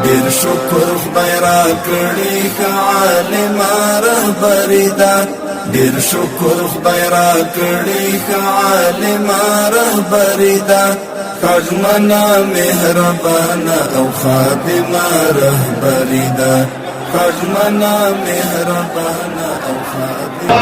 ډېر شکر خدای را کړی که عالمه رهبري ده ډېر شکر خدای را کړی که عالمه رهبري ده ښځمنه مهربانه او خادمه رهبري ده ښځمنه مهربانه او خادمه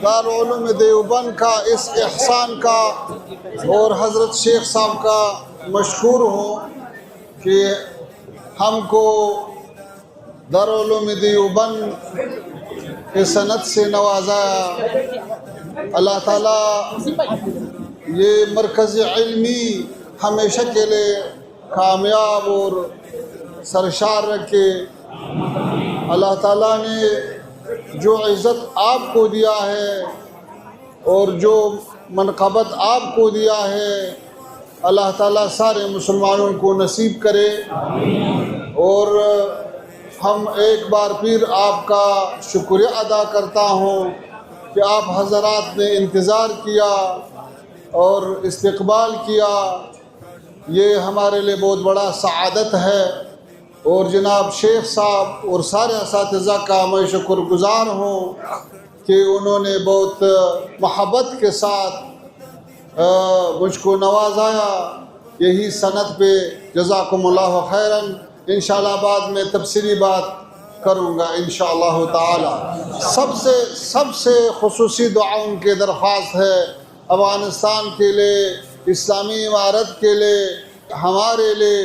दारुल देवबंद का इस एहसान का और हज़रत शेख साहब का मशकूर हूँ कि हमको दारुल देवबंद के सनद से नवाज़ाया। अल्लाह ताला ये मरकज़ इल्मी हमेशा के लिए कामयाब और सरशार रखे। अल्लाह ताला ने जो इज़्ज़त आपको दिया है और जो मनक़बत आपको दिया है अल्लाह ताला सारे मुसलमानों को नसीब करे। और हम एक बार फिर आपका शुक्रिया अदा करता हूँ कि आप हज़रात ने इंतज़ार किया और इस्तक़बाल किया, ये हमारे लिए बहुत बड़ा सआदत है। और जनाब शेख साहब और सारे असातिज़ा का मैं शुक्रगुज़ार हूँ कि उन्होंने बहुत मोहब्बत के साथ मुझको नवाज़ाया। यही सनद पे जज़ाकुमुल्लाहु खैरन। इंशाअल्लाह बाद में तफसीली बात करूँगा इंशाअल्लाह ताला। सबसे खुसूसी दुआओं की दरख्वास्त है अफ़गानिस्तान के लिए, इस्लामी इमारत के लिए, हमारे लिए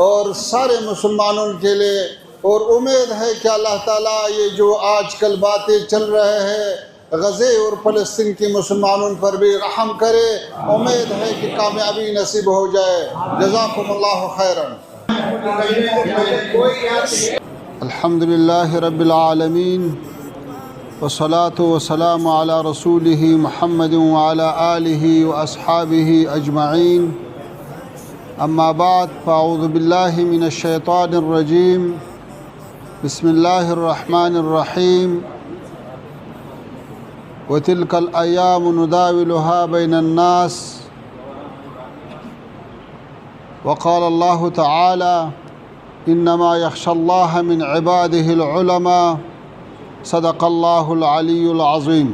और सारे मुसलमानों के लिए। और उम्मीद है कि अल्लाह ताला ये जो आजकल बातें चल रहे हैं गज़े और फ़लस्तीन के मुसलमानों पर भी रहम करे। उम्मीद है कि कामयाबी नसीब हो जाए। जज़ाकुमुल्लाहु खैरन। अल्हम्दुलिल्लाहि रब्बिल आलमीन वस्सलातु वस्सलामु अला रसूलिहि मुहम्मद व अला आलिहि व अस्हाबिहि अजमईन। अम्मा बाद फ़अऊज़ु बिल्लाहि मिनश शैतानिर रजीम। बिस्मिल्लाहिर रहमानिर रहीम। व तिल्कल अय्यामु नुदाविलुहा बैनन नास। व क़ाल अल्लाहु तआला इन्नमा यख़्शल्लाह मिन इबादिहिल उलमा। सदक़ल्लाहुल अलीयुल अज़ीम।